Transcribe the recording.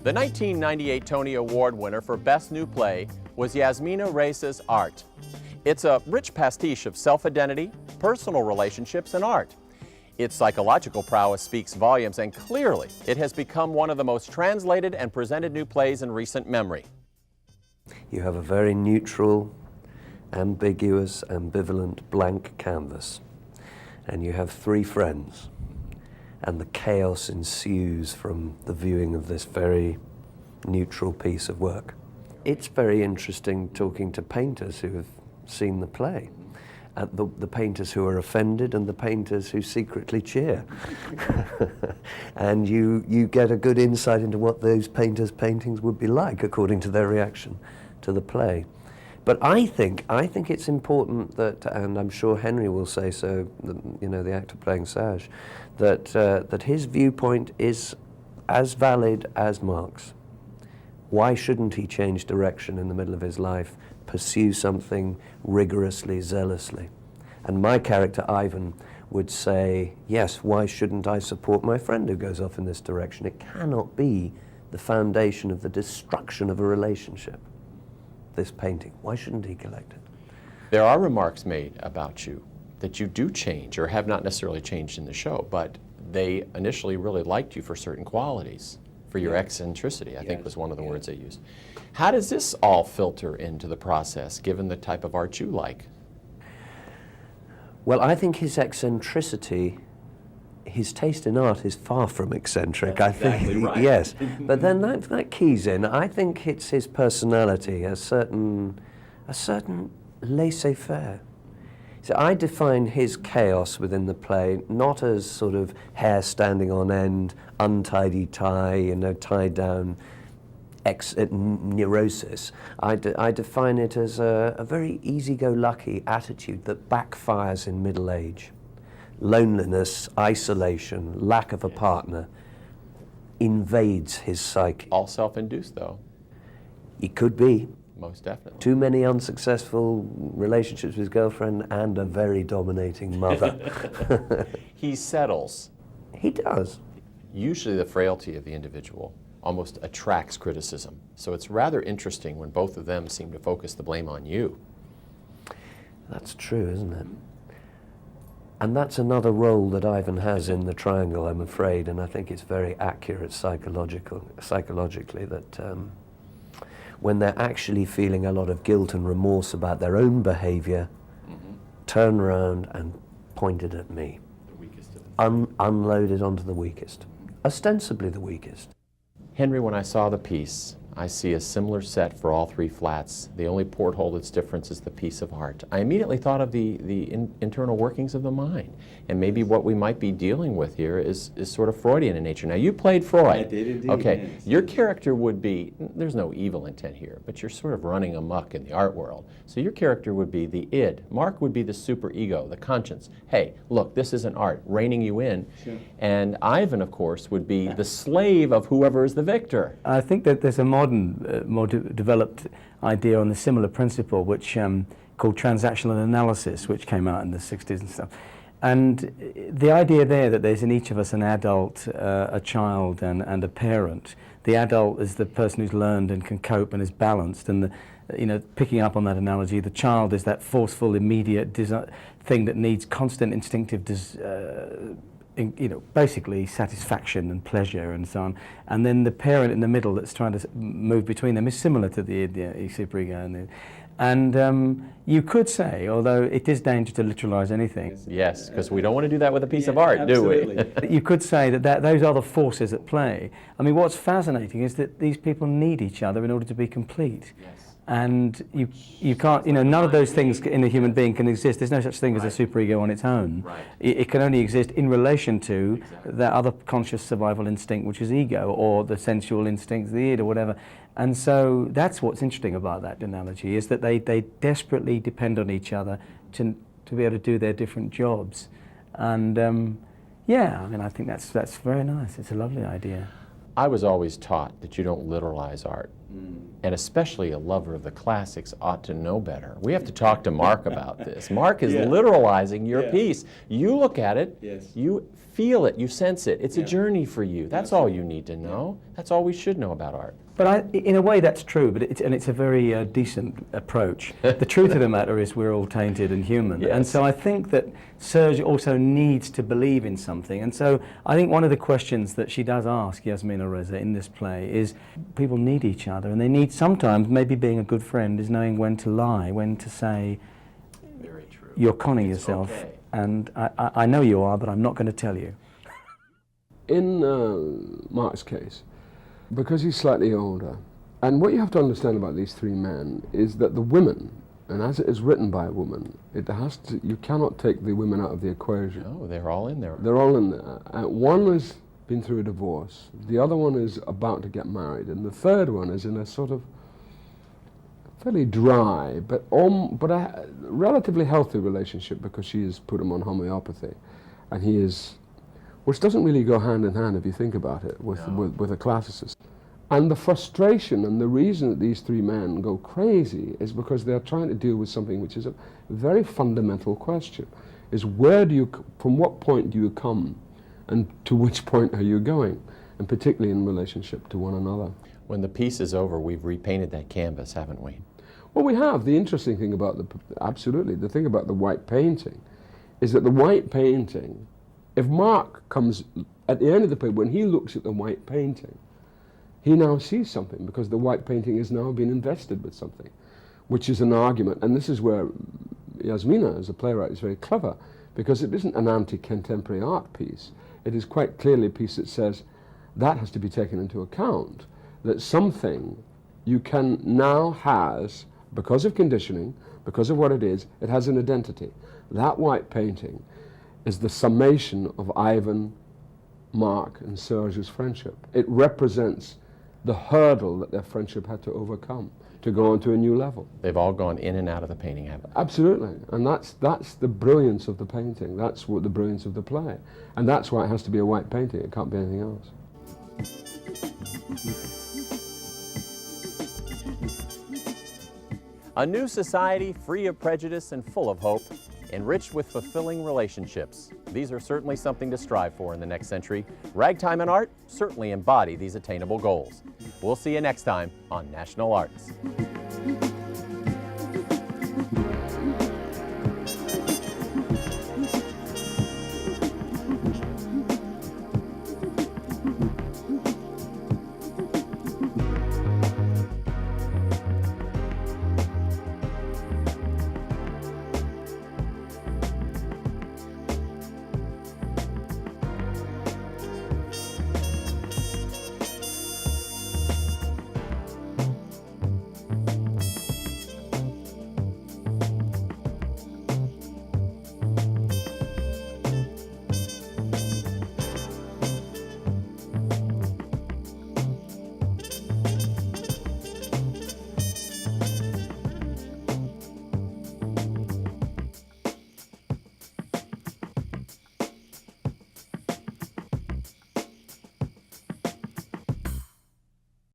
The 1998 Tony Award winner for Best New Play was Yasmina Reis's Art. It's a rich pastiche of self-identity, personal relationships, and art. Its psychological prowess speaks volumes, and clearly it has become one of the most translated and presented new plays in recent memory. You have a very neutral, ambiguous, ambivalent, blank canvas, and you have three friends, and the chaos ensues from the viewing of this very neutral piece of work. It's very interesting talking to painters who have seen the play, the painters who are offended and the painters who secretly cheer. And you get a good insight into what those painters' paintings would be like according to their reaction to the play. But I think it's important that, and I'm sure Henry will say so, you know, the actor playing Saj, that his viewpoint is as valid as Mark's. Why shouldn't he change direction in the middle of his life, pursue something rigorously, zealously? And my character, Ivan, would say, yes, why shouldn't I support my friend who goes off in this direction? It cannot be the foundation of the destruction of a relationship, this painting. Why shouldn't he collect it? There are remarks made about you that you do change, or have not necessarily changed in the show, but they initially really liked you for certain qualities. For your eccentricity, I think was one of the words they used. How does this all filter into the process, given the type of art you like? Well, I think his eccentricity, his taste in art is far from eccentric. That's exactly right. Yes, but then that keys in. I think it's his personality, a certain laissez-faire. So I define his chaos within the play not as sort of hair standing on end, untidy tie, you know, tied down neurosis. I define it as a very easy-go-lucky attitude that backfires in middle age. Loneliness, isolation, lack of a partner invades his psyche. All self-induced, though. It could be. Most definitely. Too many unsuccessful relationships with his girlfriend and a very dominating mother. He settles. He does. Usually the frailty of the individual almost attracts criticism. So it's rather interesting when both of them seem to focus the blame on you. That's true, isn't it? And that's another role that Ivan has in the triangle, I'm afraid, and I think it's very accurate psychologically that when they're actually feeling a lot of guilt and remorse about their own behavior, turn around and point it at me. The weakest of them. Unload it onto the weakest. Ostensibly the weakest. Henry, when I saw the piece, I see a similar set for all three flats. The only porthole that's different is the piece of art. I immediately thought of the internal workings of the mind, and maybe what we might be dealing with here is sort of Freudian in nature. Now, you played Freud. I did indeed. Okay, yes. your character would be, there's no evil intent here, but you're sort of running amok in the art world. So your character would be the id. Mark would be the superego, the conscience. Hey, look, this isn't art, reining you in. Sure. And Ivan, of course, would be the slave of whoever is the victor. I think that there's a more developed idea on the similar principle, which called transactional analysis, which came out in the 60s and stuff. And the idea there that there's in each of us an adult, a child, and a parent. The adult is the person who's learned and can cope and is balanced, and picking up on that analogy, the child is that forceful, immediate thing that needs constant instinctive basically satisfaction and pleasure and so on. And then the parent in the middle that's trying to move between them is similar to the superego. And you could say, although it is dangerous to literalize anything. Yes, because we don't want to do that with a piece of art, absolutely. do we? You could say that those are the forces at play. I mean, what's fascinating is that these people need each other in order to be complete. Yes. And you can't, none of those things in a human being can exist. There's no such thing as a superego on its own. Right. It can only exist in relation to that other conscious survival instinct, which is ego, or the sensual instinct, the id, or whatever. And so that's what's interesting about that analogy, is that they desperately depend on each other to be able to do their different jobs. And I think that's very nice. It's a lovely idea. I was always taught that you don't literalize art. and especially a lover of the classics, ought to know better. We have to talk to Mark about this. Mark is literalizing your piece. You look at it, you feel it, you sense it. It's a journey for you. That's all you need to know. That's all we should know about art. But in a way that's true, but it's a very decent approach. The truth of the matter is we're all tainted and human. And so I think that Serge also needs to believe in something. And so I think one of the questions that she does ask, Yasmina Reza, in this play is people need each other, and they need sometimes, maybe being a good friend is knowing when to lie, when to say, very true. You're conning yourself, and I know you are, but I'm not going to tell you. In Mark's case, because he's slightly older, and what you have to understand about these three men is that the women, and as it is written by a woman, you cannot take the women out of the equation. No, they're all in there. They're all in there. One has been through a divorce, the other one is about to get married, and the third one is in a sort of fairly dry, but a relatively healthy relationship, because she has put him on homeopathy, and he is, which doesn't really go hand in hand if you think about it with a classicist. And the frustration and the reason that these three men go crazy is because they're trying to deal with something which is a very fundamental question, is from what point do you come and to which point are you going, and particularly in relationship to one another. When the piece is over, we've repainted that canvas, haven't we? Well, we have. The interesting thing about the thing about the white painting is that the white painting, if Mark comes at the end of the play, when he looks at the white painting, he now sees something, because the white painting has now been invested with something, which is an argument. And this is where Yasmina, as a playwright, is very clever, because it isn't an anti-contemporary art piece. It is quite clearly a piece that says that has to be taken into account, that something you can now has, because of conditioning, because of what it has an identity. That white painting is the summation of Ivan, Mark, and Serge's friendship. It represents the hurdle that their friendship had to overcome to go on to a new level. They've all gone in and out of the painting, haven't they? Absolutely, and that's the brilliance of the painting. That's what the brilliance of the play, and that's why it has to be a white painting. It can't be anything else. A new society free of prejudice and full of hope, enriched with fulfilling relationships. These are certainly something to strive for in the next century. Ragtime and art certainly embody these attainable goals. We'll see you next time on National Arts.